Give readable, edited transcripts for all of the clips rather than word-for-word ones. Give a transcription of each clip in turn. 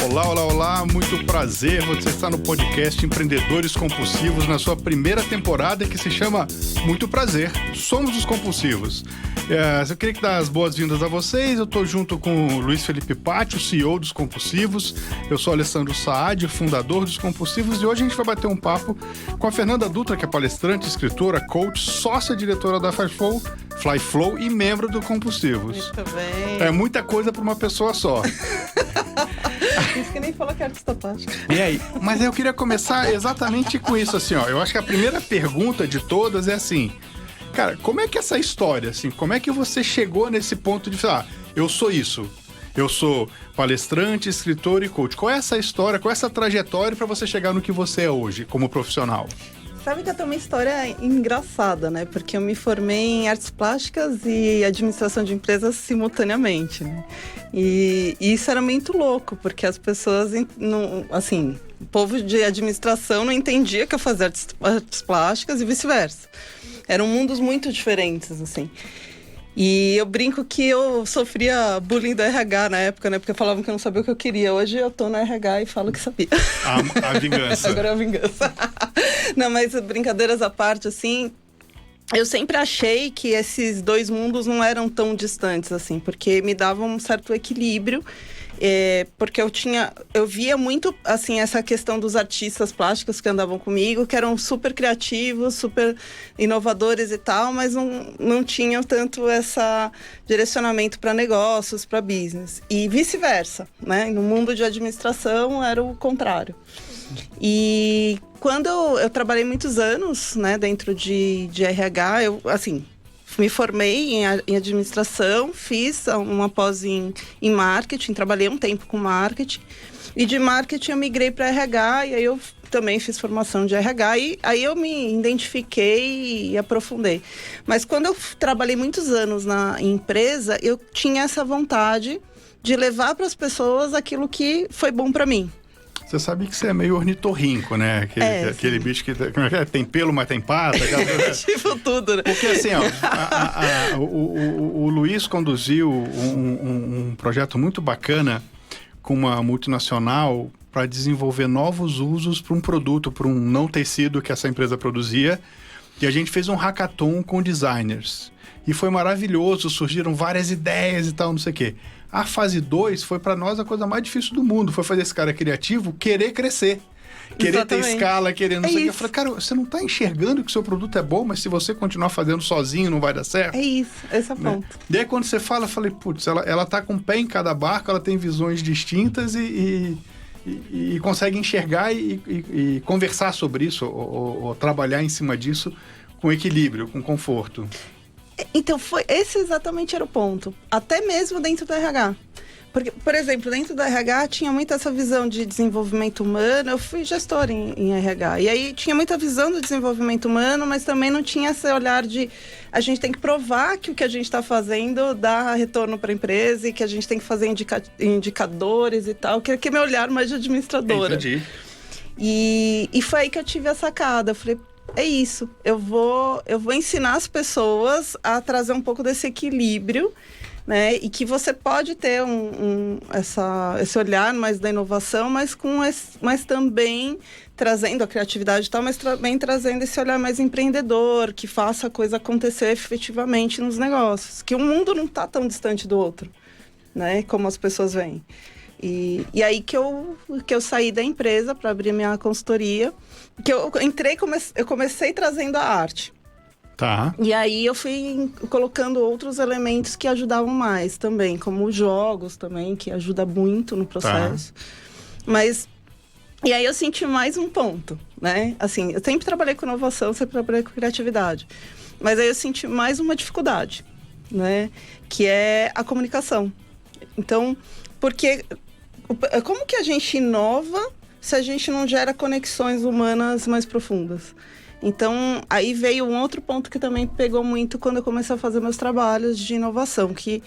Olá, olá, olá, muito prazer, você está no podcast Empreendedores Compulsivos na sua primeira temporada que se chama Muito Prazer, Somos os Compulsivos. Eu queria dar as boas-vindas a vocês, eu estou junto com o Luiz Felipe Patti, o CEO dos Compulsivos, eu sou Alessandro Saad, fundador dos Compulsivos, e hoje a gente vai bater um papo com a Fernanda Dutra, que é palestrante, escritora, coach, sócia-diretora da Flyflow e membro do Compulsivos. Muito bem. É muita coisa para uma pessoa só. Isso que nem falou que é artista plástico. E aí? Mas eu queria começar exatamente com isso, assim, ó. Eu acho que a primeira pergunta de todas é assim, cara, como é que essa história, assim, como é que você chegou nesse ponto de falar, eu sou isso, eu sou palestrante, escritor e coach. Qual é essa história, qual é essa trajetória para você chegar no que você é hoje, como profissional? Sabe que eu tenho uma história engraçada, né? Porque eu me formei em artes plásticas e administração de empresas simultaneamente, né? E isso era muito louco, porque as pessoas, não, assim, o povo de administração não entendia que eu fazia artes plásticas e vice-versa. Eram mundos muito diferentes, assim. E eu brinco que eu sofria bullying do RH na época, né? Porque falavam que eu não sabia o que eu queria. Hoje eu tô no RH e falo que sabia. A vingança. Agora é a vingança. Não, mas brincadeiras à parte, assim, eu sempre achei que esses dois mundos não eram tão distantes, assim, porque me davam um certo equilíbrio. Porque eu via muito, assim, essa questão dos artistas plásticos que andavam comigo, que eram super criativos, super inovadores e tal, mas não tinham tanto esse direcionamento para negócios, para business. E vice-versa, né? No mundo de administração era o contrário. E quando eu trabalhei muitos anos, né, dentro de RH, eu, assim, me formei em administração, fiz uma pós em marketing, trabalhei um tempo com marketing. E de marketing eu migrei para RH, e aí eu também fiz formação de RH. E aí eu me identifiquei e aprofundei. Mas quando eu trabalhei muitos anos na empresa, eu tinha essa vontade de levar para as pessoas aquilo que foi bom para mim. Você sabe que você é meio ornitorrinco, né? Aquele bicho que tem pelo, mas tem pata. Tipo tudo, né? Porque assim, ó, o Luiz conduziu um projeto muito bacana com uma multinacional para desenvolver novos usos para um produto, para um não tecido que essa empresa produzia. E a gente fez um hackathon com designers. E foi maravilhoso, surgiram várias ideias e tal, não sei o quê. A fase 2 foi para nós a coisa mais difícil do mundo. Foi fazer esse cara criativo querer crescer. Querer Exatamente. ter escala, querer não sei o quê. Eu isso. falei, cara, você não tá enxergando que o seu produto é bom, mas se você continuar fazendo sozinho não vai dar certo? É isso, esse é o ponto. Né? Daí quando você fala, eu falei, putz, ela tá com um pé em cada barco, ela tem visões distintas e consegue enxergar e conversar sobre isso, ou trabalhar em cima disso com equilíbrio, com conforto. Então, esse exatamente era o ponto. Até mesmo dentro do RH. Porque, por exemplo, dentro do RH tinha muito essa visão de desenvolvimento humano. Eu fui gestora em RH. E aí tinha muita visão do desenvolvimento humano, mas também não tinha esse olhar de a gente tem que provar que o que a gente está fazendo dá retorno para a empresa e que a gente tem que fazer indicadores e tal. Que é meu olhar mais de administradora. Entendi. E foi aí que eu tive a sacada. Eu falei, é isso, eu vou ensinar as pessoas a trazer um pouco desse equilíbrio, né? E que você pode ter esse olhar mais da inovação, mas também trazendo a criatividade e tal, mas também trazendo esse olhar mais empreendedor, que faça a coisa acontecer efetivamente nos negócios. Que o mundo não está tão distante do outro, né? Como as pessoas veem. E aí que eu saí da empresa para abrir minha consultoria, que eu comecei trazendo a arte. Tá. E aí eu fui colocando outros elementos que ajudavam mais também, como os jogos também, que ajuda muito no processo. Tá. Mas, e aí eu senti mais um ponto, né? Assim, eu sempre trabalhei com inovação, sempre trabalhei com criatividade. Mas aí eu senti mais uma dificuldade, né? Que é a comunicação. Então, porque como que a gente inova se a gente não gera conexões humanas mais profundas? Então, aí veio um outro ponto que também pegou muito quando eu comecei a fazer meus trabalhos de inovação, que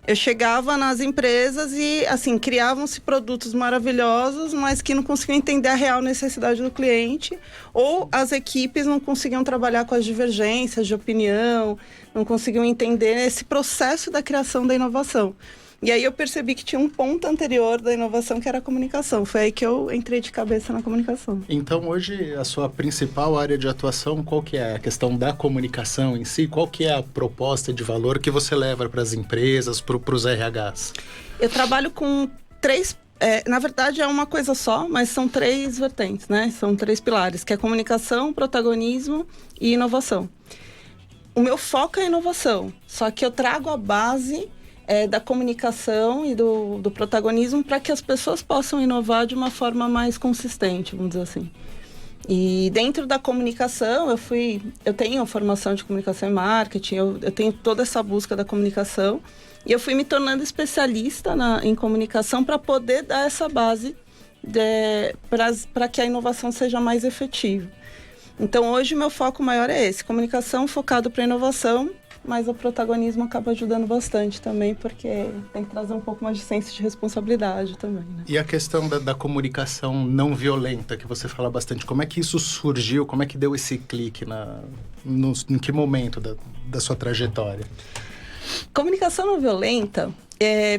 eu chegava nas empresas e, assim, criavam-se produtos maravilhosos, mas que não conseguiam entender a real necessidade do cliente, ou as equipes não conseguiam trabalhar com as divergências de opinião, não conseguiam entender esse processo da criação da inovação. E aí eu percebi que tinha um ponto anterior da inovação que era a comunicação. Foi aí que eu entrei de cabeça na comunicação. Então, hoje, a sua principal área de atuação, qual que é a questão da comunicação em si? Qual que é a proposta de valor que você leva para as empresas, para os RHs? Eu trabalho com 3... na verdade, é uma coisa só, mas são 3 vertentes, né? São 3 pilares, que é comunicação, protagonismo e inovação. O meu foco é inovação, só que eu trago a base da comunicação e do protagonismo para que as pessoas possam inovar de uma forma mais consistente, vamos dizer assim. E dentro da comunicação, eu tenho formação de comunicação e marketing, eu tenho toda essa busca da comunicação, e eu fui me tornando especialista em comunicação para poder dar essa base para que a inovação seja mais efetiva. Então, hoje, o meu foco maior é esse, comunicação focado para inovação, mas o protagonismo acaba ajudando bastante também, porque tem que trazer um pouco mais de senso de responsabilidade também, né? E a questão da comunicação não violenta, que você fala bastante, como é que isso surgiu, como é que deu esse clique, em que momento da sua trajetória? Comunicação não violenta,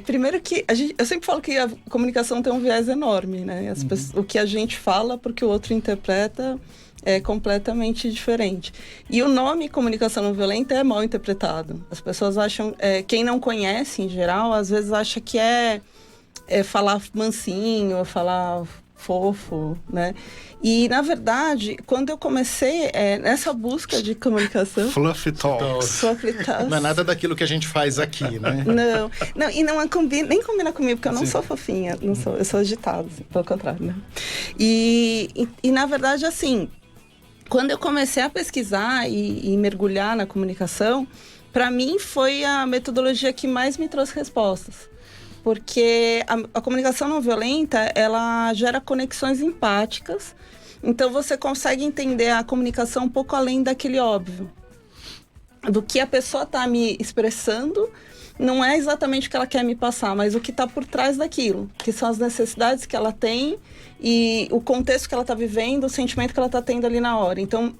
primeiro que eu sempre falo que a comunicação tem um viés enorme, né? O que a gente fala, porque o outro interpreta, é completamente diferente. E o nome comunicação não violenta é mal interpretado. As pessoas acham, quem não conhece em geral, às vezes acha que é falar mansinho, falar fofo, né? E, na verdade, quando eu comecei nessa busca de comunicação... Fluffy Talks. Não é nada daquilo que a gente faz aqui, né? Não, e não nem combina comigo, porque eu não sou fofinha, eu sou agitada, assim, pelo contrário, né? E, na verdade, assim, quando eu comecei a pesquisar e mergulhar na comunicação, para mim foi a metodologia que mais me trouxe respostas. Porque a comunicação não violenta, ela gera conexões empáticas, então você consegue entender a comunicação um pouco além daquele óbvio. Do que a pessoa está me expressando, não é exatamente o que ela quer me passar, mas o que está por trás daquilo, que são as necessidades que ela tem e o contexto que ela está vivendo, o sentimento que ela está tendo ali na hora. Então,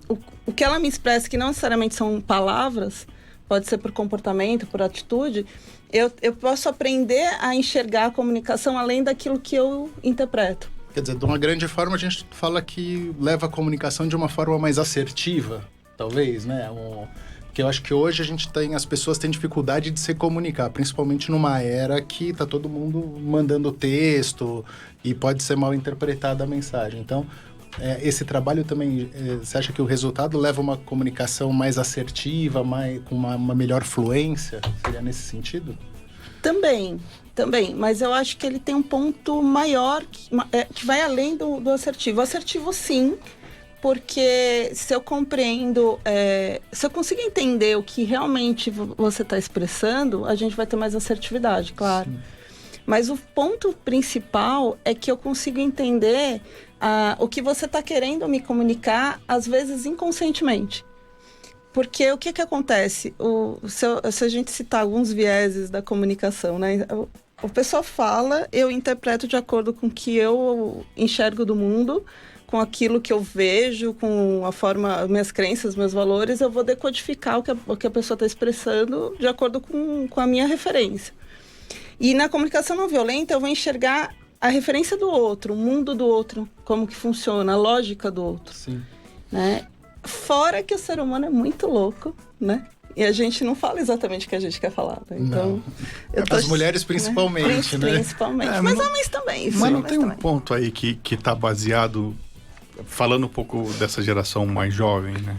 o que ela me expressa, que não necessariamente são palavras, pode ser por comportamento, por atitude, eu posso aprender a enxergar a comunicação além daquilo que eu interpreto. Quer dizer, de uma grande forma, a gente fala que leva a comunicação de uma forma mais assertiva, talvez, né? Porque eu acho que hoje as pessoas têm dificuldade de se comunicar, principalmente numa era que tá todo mundo mandando texto e pode ser mal interpretada a mensagem. Então, esse trabalho também, você acha que o resultado leva uma comunicação mais assertiva, com uma melhor fluência? Seria nesse sentido? Também, mas eu acho que ele tem um ponto maior que vai além do assertivo. Assertivo, sim, porque se eu compreendo, se eu consigo entender o que realmente você está expressando, a gente vai ter mais assertividade, claro. Sim. Mas o ponto principal é que eu consigo entender o que você está querendo me comunicar, às vezes inconscientemente. Porque o que acontece? Se a gente citar alguns vieses da comunicação, né? A pessoa fala, eu interpreto de acordo com o que eu enxergo do mundo, com aquilo que eu vejo, com a forma, minhas crenças, meus valores, eu vou decodificar o que a pessoa está expressando de acordo com a minha referência. E na comunicação não violenta, eu vou enxergar a referência do outro, o mundo do outro, como que funciona, a lógica do outro. Sim. Né? Fora que o ser humano é muito louco, né? E a gente não fala exatamente o que a gente quer falar, né? Então, as mulheres principalmente, né? Principalmente, mas homens também. Mas não tem um ponto aí que tá baseado, falando um pouco dessa geração mais jovem, né?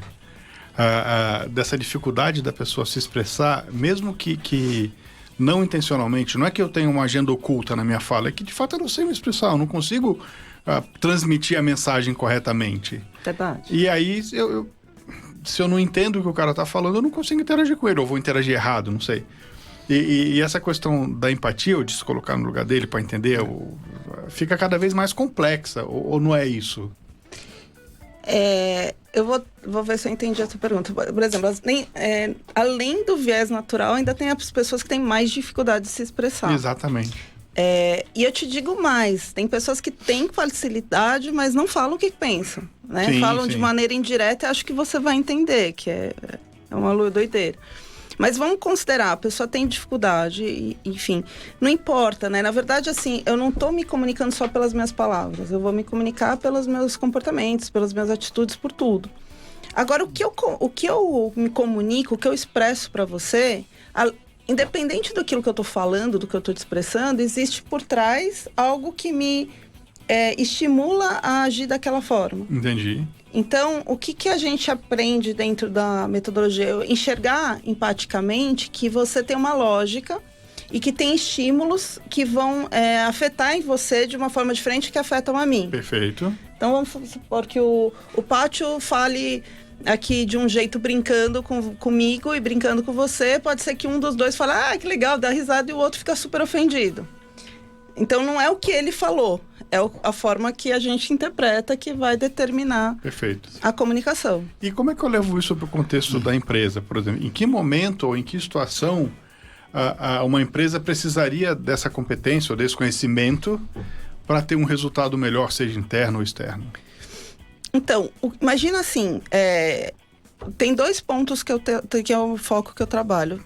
Dessa dificuldade da pessoa se expressar, mesmo que não intencionalmente. Não é que eu tenho uma agenda oculta na minha fala, é que de fato eu não sei me expressar, eu não consigo transmitir a mensagem corretamente. Verdade. E aí, se eu não entendo o que o cara tá falando, eu não consigo interagir com ele, ou vou interagir errado, não sei. E essa questão da empatia, ou de se colocar no lugar dele para entender, fica cada vez mais complexa, ou não é isso? Eu vou ver se eu entendi a sua pergunta. Por exemplo, além do viés natural, ainda tem as pessoas que têm mais dificuldade de se expressar. Exatamente. E eu te digo mais, tem pessoas que têm facilidade, mas não falam o que pensam, né? Sim, falam sim. de maneira indireta e acho que você vai entender, que é uma doideira. Mas vamos considerar, a pessoa tem dificuldade, enfim, não importa, né? Na verdade, assim, eu não estou me comunicando só pelas minhas palavras, eu vou me comunicar pelos meus comportamentos, pelas minhas atitudes, por tudo. Agora, o que eu me comunico, o que eu expresso para você, independente daquilo que eu estou falando, do que eu estou te expressando, existe por trás algo que me estimula a agir daquela forma. Entendi. Então, o que a gente aprende dentro da metodologia? Enxergar empaticamente que você tem uma lógica e que tem estímulos que vão afetar em você de uma forma diferente que afetam a mim. Perfeito. Então, vamos supor que o Pátio fale aqui de um jeito brincando comigo e brincando com você. Pode ser que um dos dois fale, que legal, dá risada, e o outro fica super ofendido. Então, não é o que ele falou, é a forma que a gente interpreta que vai determinar Perfeito. a comunicação. E como é que eu levo isso para o contexto da empresa, por exemplo? Em que momento ou em que situação uma empresa precisaria dessa competência ou desse conhecimento para ter um resultado melhor, seja interno ou externo? Então, imagina assim, tem 2 pontos que é o foco que eu trabalho.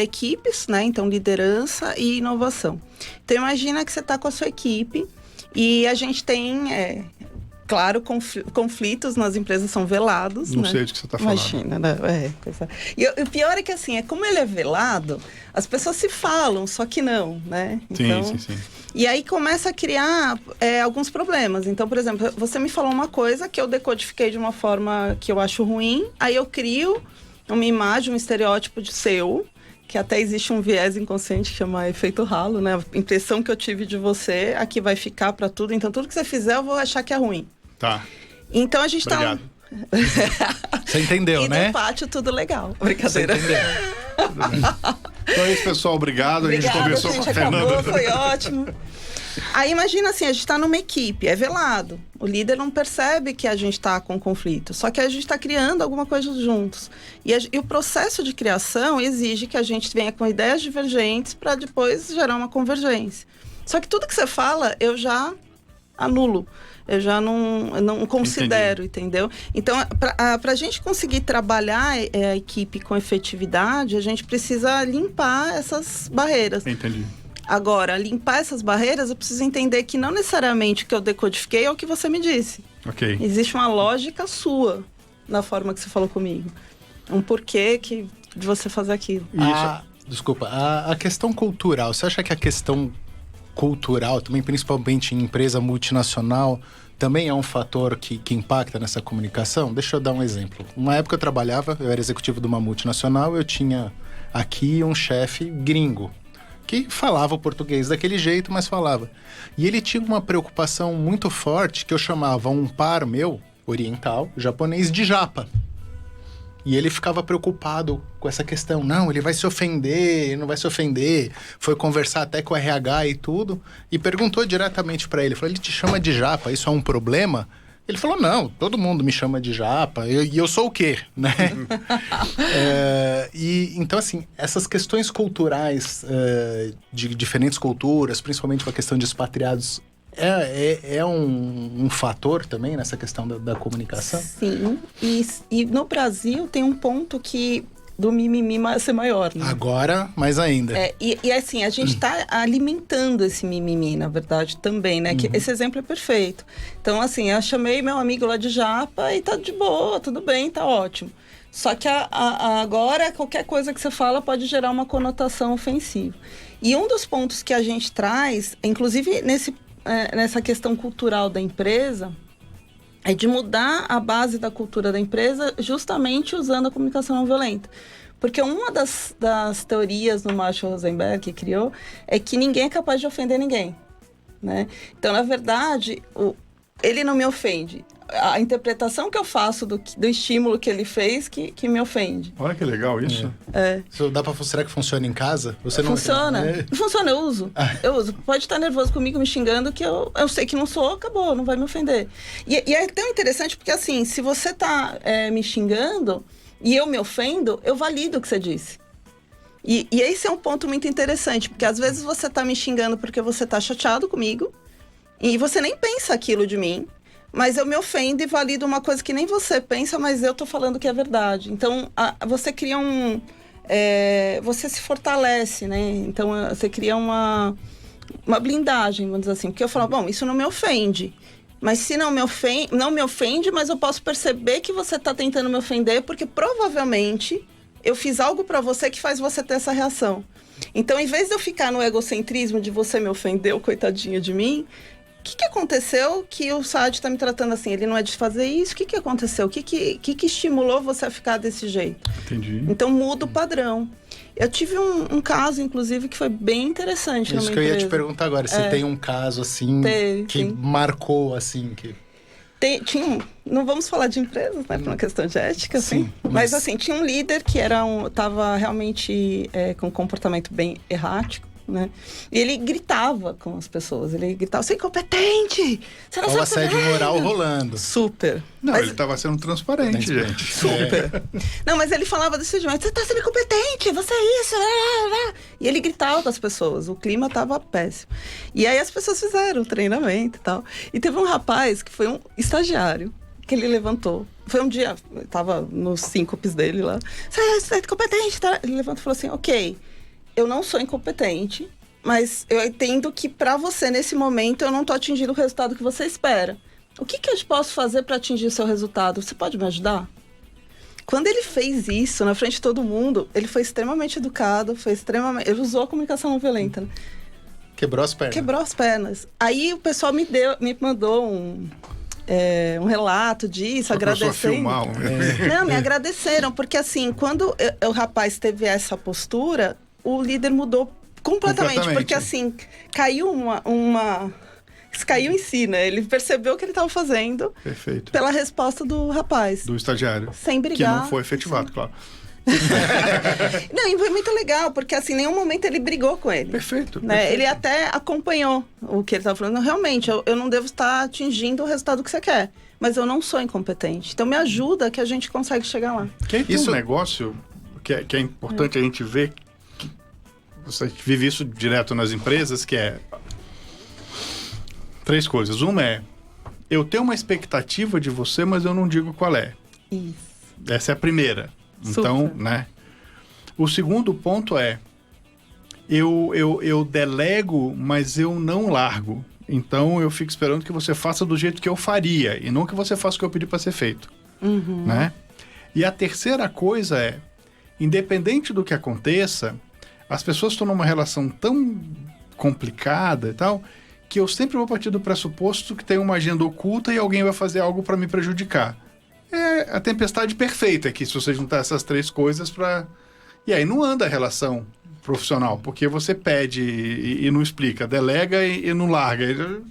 Equipes, né? Então, liderança e inovação. Então, imagina que você está com a sua equipe e a gente tem, claro, conflitos nas empresas são velados. Não né? sei do que você está falando. Imagina, né? E o pior é que, assim, como ele é velado, as pessoas se falam, só que não, né? Então, sim. E aí começa a criar alguns problemas. Então, por exemplo, você me falou uma coisa que eu decodifiquei de uma forma que eu acho ruim, aí eu crio uma imagem, um estereótipo de seu, que até existe um viés inconsciente que chama efeito halo, né? A impressão que eu tive de você, aqui vai ficar para tudo. Então, tudo que você fizer, eu vou achar que é ruim. Tá. Então, a gente Obrigado. Você entendeu, e né? no pátio, tudo legal. Brincadeira. Você entendeu. Então é isso, pessoal. Obrigado. A gente Obrigada, conversou com a Fernanda. Acabou, foi ótimo. Aí imagina assim, a gente está numa equipe, é velado. O líder não percebe que a gente está com conflito, só que a gente está criando alguma coisa juntos. E o processo de criação exige que a gente venha com ideias divergentes para depois gerar uma convergência. Só que tudo que você fala, eu já anulo. Eu já não considero, entendeu? Então, para a gente conseguir trabalhar a equipe com efetividade, a gente precisa limpar essas barreiras. Entendi. Agora, limpar essas barreiras, eu preciso entender que não necessariamente o que eu decodifiquei é o que você me disse. Ok. Existe uma lógica sua na forma que você falou comigo. Um porquê de você fazer aquilo. Desculpa, a questão cultural, você acha que a questão cultural, também principalmente em empresa multinacional, também é um fator que impacta nessa comunicação? Deixa eu dar um exemplo. Uma época eu era executivo de uma multinacional, eu tinha aqui um chefe gringo, que falava o português daquele jeito, mas falava. E ele tinha uma preocupação muito forte, que eu chamava um par meu, oriental, japonês, de japa. E ele ficava preocupado com essa questão. Não, ele vai se ofender, ele não vai se ofender. Foi conversar até com o RH e tudo. E perguntou diretamente para ele. Falou, ele te chama de japa, isso é um problema? Ele falou, não, todo mundo me chama de japa. E eu sou o quê? Né? Então, assim, essas questões culturais de diferentes culturas, principalmente com a questão de expatriados, é um fator também nessa questão da comunicação? Sim, e no Brasil tem um ponto que do mimimi ser maior, né? Agora, mais ainda. E assim, a gente está alimentando esse mimimi, na verdade, também, né? Que esse exemplo é perfeito. Então, assim, eu chamei meu amigo lá de japa e tá de boa, tudo bem, tá ótimo. Só que agora, qualquer coisa que você fala pode gerar uma conotação ofensiva. E um dos pontos que a gente traz, inclusive nessa questão cultural da empresa, é de mudar a base da cultura da empresa justamente usando a comunicação não violenta. Porque uma das teorias do Marshall Rosenberg que criou é que ninguém é capaz de ofender ninguém, né? Então, na verdade, ele não me ofende. A interpretação que eu faço do estímulo que ele fez que me ofende. Olha que legal isso. Será que funciona em casa? Funciona. Funciona, eu uso. Eu uso. Pode estar nervoso comigo, me xingando, que eu sei que não sou, acabou, não vai me ofender. E é tão interessante porque, assim, se você tá me xingando e eu me ofendo, eu valido o que você disse. E esse é um ponto muito interessante, porque às vezes você tá me xingando porque você tá chateado comigo e você nem pensa aquilo de mim. Mas eu me ofendo e valido uma coisa que nem você pensa, mas eu tô falando que é verdade. Então, você cria você se fortalece, né? Então, você cria uma blindagem, vamos dizer assim. Porque eu falo, bom, isso não me ofende. Mas se não me ofende, mas eu posso perceber que você está tentando me ofender, porque provavelmente eu fiz algo para você que faz você ter essa reação. Então, em vez de eu ficar no egocentrismo de você me ofendeu, coitadinha de mim, o que aconteceu que o Saad está me tratando assim? Ele não é de fazer isso? O que aconteceu? O que estimulou você a ficar desse jeito? Entendi. Então, muda o padrão. Eu tive um caso, inclusive, que foi bem interessante. Isso que eu ia te perguntar agora. Se tem um caso, assim, que marcou, assim, que... Não vamos falar de empresas, né? Por uma questão de ética, assim. Sim, mas, assim, tinha um líder que estava realmente com um comportamento bem errático, né? E ele gritava com as pessoas. Ele gritava, você é incompetente! Você não Olha o sabe assédio moral rolando. Super. Não, ele estava sendo transparente, gente. Super. Não, mas ele falava desse jeito, você está sendo incompetente, você é isso. E ele gritava com as pessoas, o clima estava péssimo. E aí as pessoas fizeram o treinamento e tal. E teve um rapaz que foi um estagiário, que ele levantou. Foi um dia, estava nos síncopes dele lá. Você é incompetente, tá? Ele levantou e falou assim, ok, eu não sou incompetente, mas eu entendo que para você, nesse momento, eu não estou atingindo o resultado que você espera. O que eu posso fazer para atingir o seu resultado? Você pode me ajudar? Quando ele fez isso, na frente de todo mundo, ele foi extremamente educado, ele usou a comunicação não violenta, né? Quebrou as pernas. Quebrou as pernas. Aí o pessoal me mandou um relato disso, agradecendo. Não, me agradeceram, porque assim, quando o rapaz teve essa postura, o líder mudou completamente. Porque assim, caiu caiu em si, né? Ele percebeu o que ele estava fazendo. Perfeito. Pela resposta do rapaz. Do estagiário. Sem brigar. Que não foi efetivado, claro. Não, e foi muito legal, porque assim, em nenhum momento ele brigou com ele. Perfeito. Né? Perfeito. Ele até acompanhou o que ele estava falando. Não, realmente, eu não devo estar atingindo o resultado que você quer. Mas eu não sou incompetente. Então me ajuda que a gente consegue chegar lá. Tem um negócio que é importante a gente ver. Você vive isso direto nas empresas, que é 3 coisas. Uma é, eu tenho uma expectativa de você, mas eu não digo qual é. Isso. Essa é a primeira. Então, Super. né? O segundo ponto é, eu delego, mas eu não largo. Então, eu fico esperando que você faça do jeito que eu faria, e não que você faça o que eu pedi para ser feito. Uhum. Né? E a terceira coisa é, independente do que aconteça, as pessoas estão numa relação tão complicada e tal, que eu sempre vou partir do pressuposto que tem uma agenda oculta e alguém vai fazer algo para me prejudicar. É a tempestade perfeita aqui, se você juntar essas 3 coisas para... E aí não anda a relação profissional, porque você pede e não explica, delega e não larga.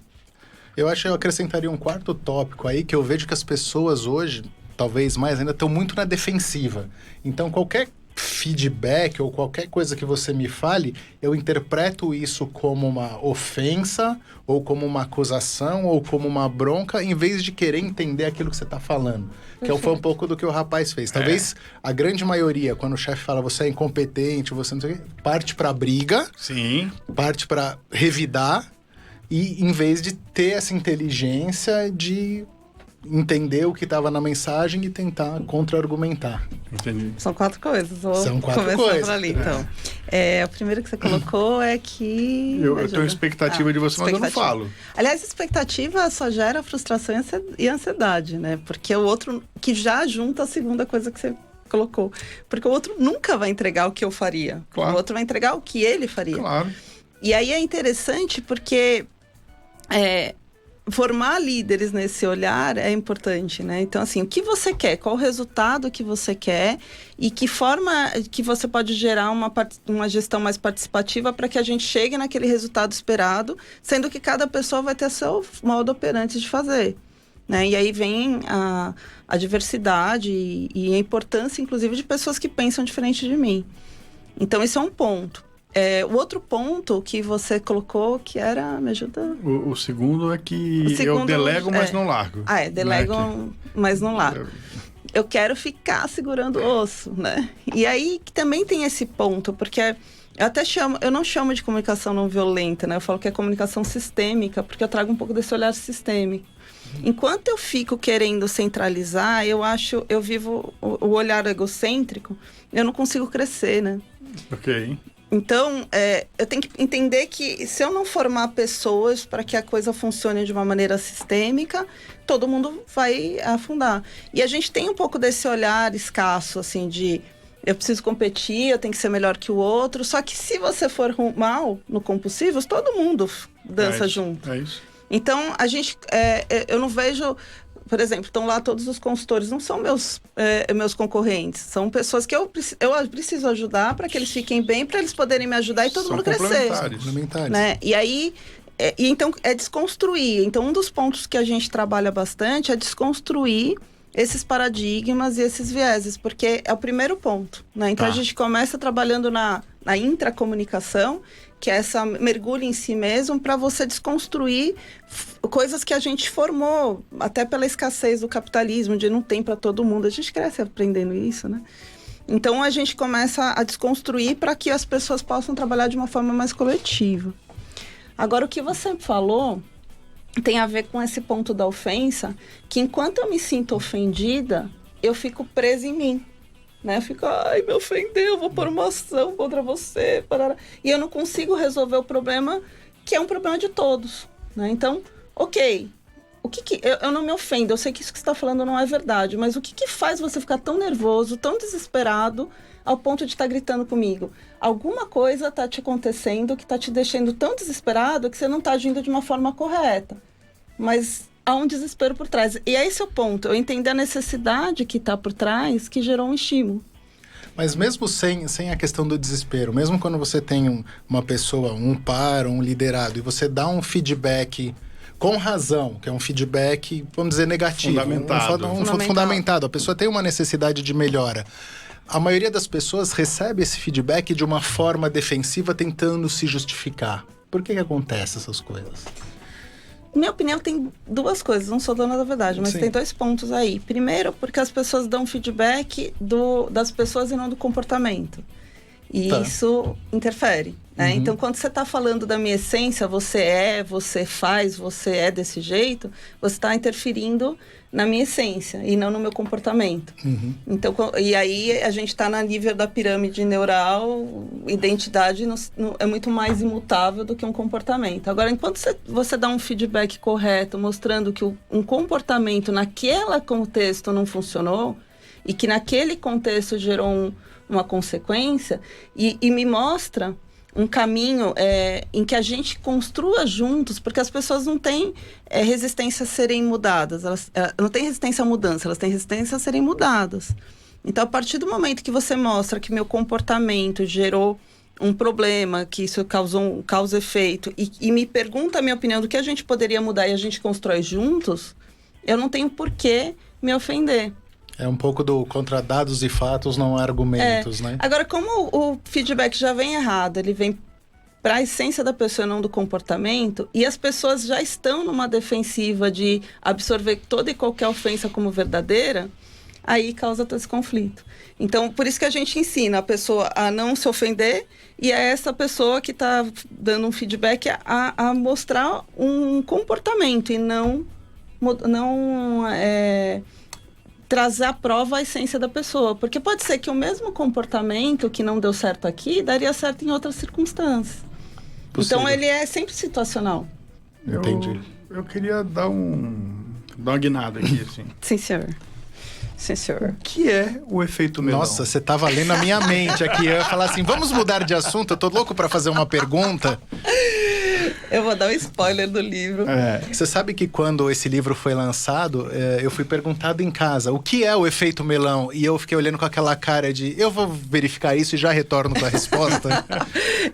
Eu acho que eu acrescentaria um 4º tópico aí, que eu vejo que as pessoas hoje, talvez mais ainda, estão muito na defensiva. Então, qualquer feedback ou qualquer coisa que você me fale, eu interpreto isso como uma ofensa, ou como uma acusação, ou como uma bronca, em vez de querer entender aquilo que você está falando. Que foi um pouco do que o rapaz fez. Talvez a grande maioria, quando o chefe fala você é incompetente, você não sei o quê, parte para briga, Sim. parte para revidar, e em vez de ter essa inteligência de entender o que estava na mensagem e tentar contra-argumentar. Entendi. São 4 coisas. São 4 começar coisas. por ali, então. O primeiro que você colocou é que... Eu tenho expectativa de você, mas eu não falo. Aliás, expectativa só gera frustração e ansiedade, né? Porque o outro que já junta a segunda coisa que você colocou. Porque o outro nunca vai entregar o que eu faria. Claro. O outro vai entregar o que ele faria. Claro. E aí é interessante porque... formar líderes nesse olhar é importante, né? Então, assim, o que você quer? Qual o resultado que você quer? E que forma que você pode gerar uma gestão mais participativa para que a gente chegue naquele resultado esperado, sendo que cada pessoa vai ter seu modo operante de fazer, né? E aí vem a diversidade e a importância, inclusive, de pessoas que pensam diferente de mim. Então, esse é um ponto. O outro ponto que você colocou, que era... Me ajuda? O segundo é que eu delego, mas não largo. Delego, né? mas não largo. Eu quero ficar segurando o osso, né? E aí que também tem esse ponto, porque eu não chamo de comunicação não violenta, né? Eu falo que é comunicação sistêmica, porque eu trago um pouco desse olhar sistêmico. Enquanto eu fico querendo centralizar, eu vivo o olhar egocêntrico, eu não consigo crescer, né? Ok. Então, eu tenho que entender que se eu não formar pessoas para que a coisa funcione de uma maneira sistêmica, todo mundo vai afundar. E a gente tem um pouco desse olhar escasso, assim, de eu preciso competir, eu tenho que ser melhor que o outro. Só que se você for mal no Compulsivos, todo mundo dança junto. É isso. Então, eu não vejo... Por exemplo, estão lá todos os consultores, não são meus concorrentes, são pessoas que eu preciso ajudar para que eles fiquem bem, para eles poderem me ajudar e todo mundo crescer. Complementares. Né? E aí, então, é desconstruir. Então, um dos pontos que a gente trabalha bastante é desconstruir esses paradigmas e esses vieses, porque é o primeiro ponto. Né? Então, a gente começa trabalhando na intracomunicação, que é essa mergulho em si mesmo, para você desconstruir coisas que a gente formou, até pela escassez do capitalismo, de não tem para todo mundo. A gente cresce aprendendo isso, né? Então, a gente começa a desconstruir para que as pessoas possam trabalhar de uma forma mais coletiva. Agora, o que você falou tem a ver com esse ponto da ofensa, que enquanto eu me sinto ofendida, eu fico presa em mim. Né? Eu fico, ai, me ofendeu, vou pôr uma ação contra você. Parará. E eu não consigo resolver o problema, que é um problema de todos. Né? Então, ok, eu não me ofendo, eu sei que isso que você está falando não é verdade, mas o que faz você ficar tão nervoso, tão desesperado, ao ponto de estar gritando comigo? Alguma coisa está te acontecendo que está te deixando tão desesperado que você não está agindo de uma forma correta. Mas há um desespero por trás. E é esse o ponto. Eu entender a necessidade que está por trás, que gerou um estímulo. Mas mesmo sem a questão do desespero, mesmo quando você tem uma pessoa, um par, um liderado, e você dá um feedback com razão, que é um feedback, vamos dizer, negativo. Fundamentado. A pessoa tem uma necessidade de melhora. A maioria das pessoas recebe esse feedback de uma forma defensiva, tentando se justificar. Por que acontece essas coisas? Minha opinião tem duas coisas, não sou dona da verdade, mas tem 2 pontos aí. Primeiro, porque as pessoas dão feedback das pessoas e não do comportamento. E isso interfere. Né? Então, quando você está falando da minha essência, você faz, você é desse jeito, você está interferindo na minha essência e não no meu comportamento. Então, e aí a gente está no nível da pirâmide neural, identidade é muito mais imutável do que um comportamento. Agora, enquanto você dá um feedback correto, mostrando que um comportamento naquele contexto não funcionou e que naquele contexto gerou uma consequência, e me mostra um caminho em que a gente construa juntos, porque as pessoas não têm resistência a serem mudadas, elas não têm resistência à mudança, elas têm resistência a serem mudadas. Então, a partir do momento que você mostra que meu comportamento gerou um problema, que isso causou um causa-efeito, e me pergunta a minha opinião do que a gente poderia mudar e a gente constrói juntos, eu não tenho por que me ofender. É um pouco do contra dados e fatos, não argumentos, né? Agora, como o feedback já vem errado, ele vem para a essência da pessoa, não do comportamento, e as pessoas já estão numa defensiva de absorver toda e qualquer ofensa como verdadeira, aí causa todo esse conflito. Então, por isso que a gente ensina a pessoa a não se ofender, e é essa pessoa que está dando um feedback a mostrar um comportamento e não trazer à prova a essência da pessoa. Porque pode ser que o mesmo comportamento que não deu certo aqui, daria certo em outras circunstâncias. Possível. Então, ele é sempre situacional. Entendi. Eu queria dar uma guinada aqui, assim. Sim, senhor. Sim, senhor. O que é o efeito melão? Nossa, você tava lendo a minha mente aqui. Eu ia falar assim, vamos mudar de assunto? Eu tô louco para fazer uma pergunta. Eu vou dar um spoiler do livro. Você sabe que quando esse livro foi lançado, eu fui perguntado em casa, o que é o efeito melão? E eu fiquei olhando com aquela cara de, eu vou verificar isso e já retorno com a resposta.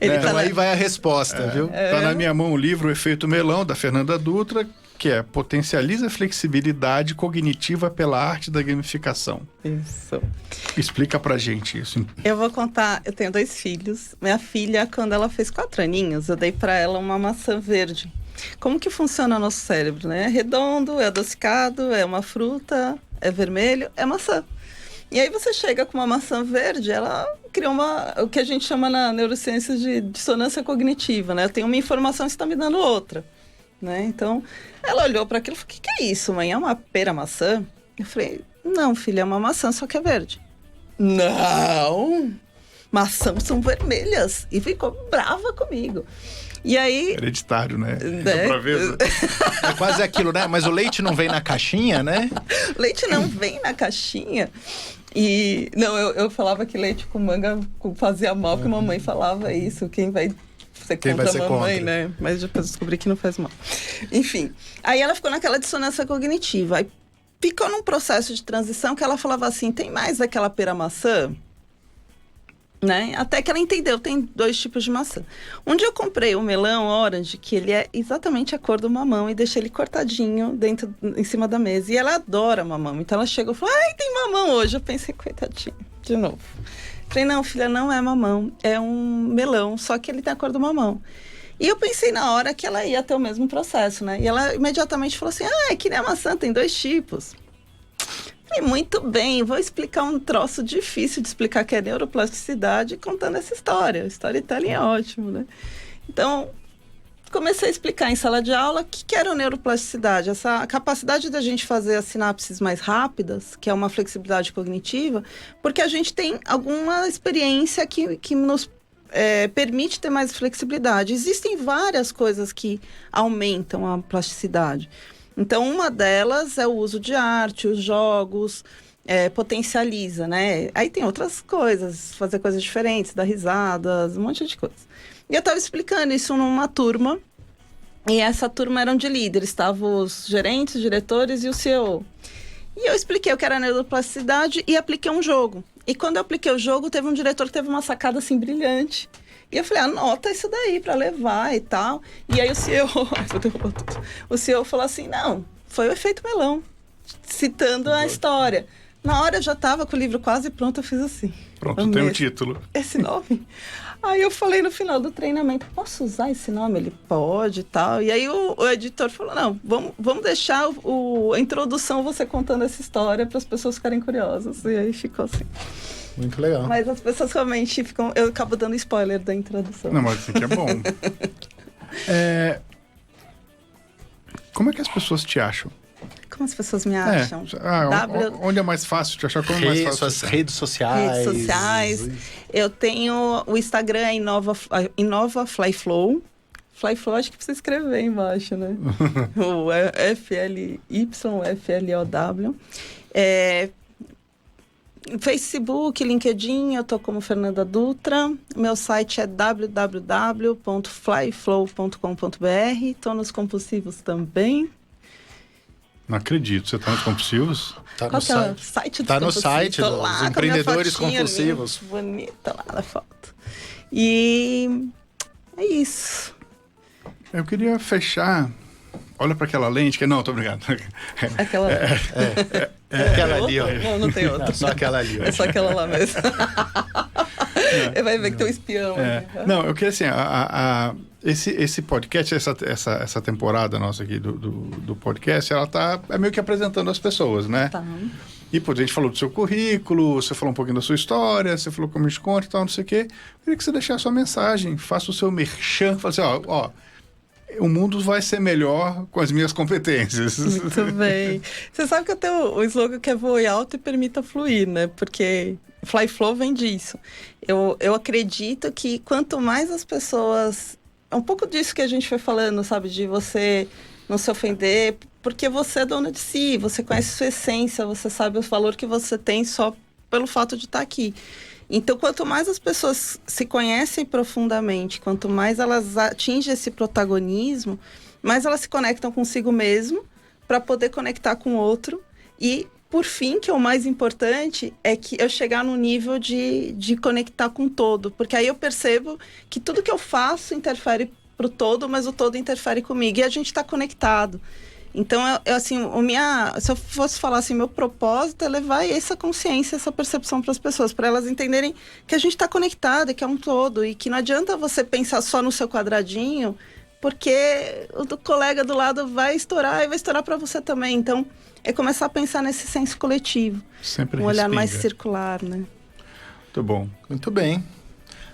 Então aí vai a resposta, viu? Tá na minha mão o livro O Efeito Melão, da Fernanda Dutra, que potencializa a flexibilidade cognitiva pela arte da gamificação. Isso. Explica pra gente isso. Eu vou contar, eu tenho 2 filhos. Minha filha, quando ela fez 4 aninhos, eu dei pra ela uma maçã verde. Como que funciona o nosso cérebro, né? É redondo, é adocicado, é uma fruta, é vermelho, é maçã. E aí você chega com uma maçã verde, ela cria o que a gente chama na neurociência de dissonância cognitiva, né? Eu tenho uma informação e você está me dando outra. né? Então, ela olhou para aquilo e falou, o que é isso, mãe? É uma pera maçã? Eu falei, não, filha, é uma maçã, só que é verde. Não! Maçãs são vermelhas. E ficou brava comigo. E aí... Hereditário, né? Pra ver. É quase aquilo, né? Mas o leite não vem na caixinha, né? Leite não vem na caixinha. E não, eu falava que leite com manga fazia mal, porque mamãe falava isso. Quem vai ser contra a mamãe, né? Mas depois descobri que não faz mal. Enfim, aí ela ficou naquela dissonância cognitiva. Aí ficou num processo de transição que ela falava assim, tem mais daquela pera maçã? Né? Até que ela entendeu, tem 2 tipos de maçã. Um dia eu comprei um melão orange, que ele é exatamente a cor do mamão, e deixei ele cortadinho em cima da mesa. E ela adora mamão, então ela chegou e falou, ai, tem mamão hoje. Eu pensei, coitadinho, de novo. Falei, não, filha, não é mamão, é um melão, só que ele tem a cor do mamão. E eu pensei na hora que ela ia ter o mesmo processo, né? E ela imediatamente falou assim, é que nem a maçã, tem 2 tipos. Falei, muito bem, vou explicar um troço difícil de explicar, que é neuroplasticidade, contando essa história. O storytelling é ótimo, né? Então, comecei a explicar em sala de aula o que era a neuroplasticidade, essa capacidade da gente fazer as sinapses mais rápidas, que é uma flexibilidade cognitiva, porque a gente tem alguma experiência que nos permite ter mais flexibilidade. Existem várias coisas que aumentam a plasticidade. Então, uma delas é o uso de arte, os jogos, potencializa, né? Aí tem outras coisas, fazer coisas diferentes, dar risadas, um monte de coisa. E eu estava explicando isso numa turma, e essa turma eram de líderes, estavam os gerentes, os diretores e o CEO. E eu expliquei o que era a neuroplasticidade e apliquei um jogo. E quando eu apliquei o jogo, teve um diretor que teve uma sacada assim brilhante. E eu falei, anota isso daí para levar e tal. E aí o CEO, o CEO falou assim, não, foi o efeito melão, citando a história. Na hora eu já estava com o livro quase pronto, eu fiz assim. Pronto, tem o título. Esse nome? Aí eu falei no final do treinamento, posso usar esse nome? Ele pode e tal. E aí o editor falou, não, vamos deixar a introdução você contando essa história para as pessoas ficarem curiosas. E aí ficou assim. Muito legal. Mas as pessoas realmente ficam... Eu acabo dando spoiler da introdução. Não, mas isso aqui é bom. Como é que as pessoas te acham? Como as pessoas me acham? Onde é mais fácil te achar? Como é mais fácil? Suas redes sociais. Redes sociais. Eu tenho... O Instagram é Inova Flyflow. Flyflow, acho que precisa escrever aí embaixo, né? O FLYFLOW. Facebook, LinkedIn, eu tô como Fernanda Dutra. Meu site é www.flyflow.com.br. Tô nos compulsivos também. Não acredito, você tá nos compulsivos? Tá Qual no que é o site. site dos Tá no compulsivos? site Tô dos lá, com a empreendedores minha fotinha compulsivos. ali, bonita lá na foto. E é isso. Eu queria fechar. Olha para aquela lente que... Não, tô obrigado. Aquela... Aquela ali, ó. Não tem outra. Só aquela ali, ó. É só aquela lá mesmo. Vai ver que tem um espião. Não, eu queria assim, esse podcast, essa temporada nossa aqui do podcast, ela é meio que apresentando as pessoas, né? Tá. E, pô, a gente falou do seu currículo, você falou um pouquinho da sua história, você falou como a gente conta e tal, não sei o quê. Eu queria que você deixasse a sua mensagem, faça o seu merchan, fala assim, ó, o mundo vai ser melhor com as minhas competências. Muito bem. Você sabe que eu tenho o slogan que é voe alto e permita fluir, né? Porque Fly Flow vem disso. Eu acredito que quanto mais as pessoas... É um pouco disso que a gente foi falando, sabe? De você não se ofender, porque você é dona de si, você conhece sua essência, você sabe o valor que você tem só pelo fato de estar aqui. Então, quanto mais as pessoas se conhecem profundamente, quanto mais elas atingem esse protagonismo, mais elas se conectam consigo mesmo para poder conectar com o outro. E, por fim, que é o mais importante, é que eu chegar no nível de conectar com o todo. Porque aí eu percebo que tudo que eu faço interfere para o todo, mas o todo interfere comigo. E a gente está conectado. Então, assim, se eu fosse falar assim, meu propósito é levar essa consciência, essa percepção para as pessoas, para elas entenderem que a gente está conectado, que é um todo, e que não adianta você pensar só no seu quadradinho, porque o do colega do lado vai estourar e vai estourar para você também. Então, é começar a pensar nesse senso coletivo. Sempre um olhar respinga. mais circular, né? Muito bom. Muito bem.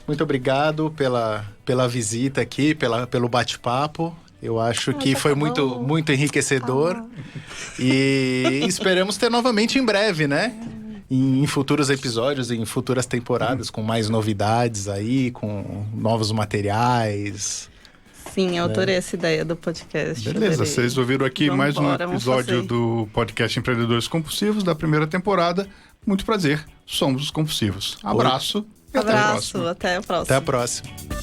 Muito obrigado pela visita aqui, pelo bate-papo. Eu acho que já foi acabou. muito enriquecedor. E esperamos ter novamente em breve, né? Em futuros episódios, em futuras temporadas, com mais novidades aí, com novos materiais. Sim, eu adorei essa ideia do podcast. Beleza, adorei. vocês ouviram aqui Vamos mais embora, um vamos episódio fazer. do podcast Empreendedores Compulsivos da primeira temporada. Muito prazer, somos os compulsivos. Abraço e até a Abraço, próxima. até a próxima. Até a próxima.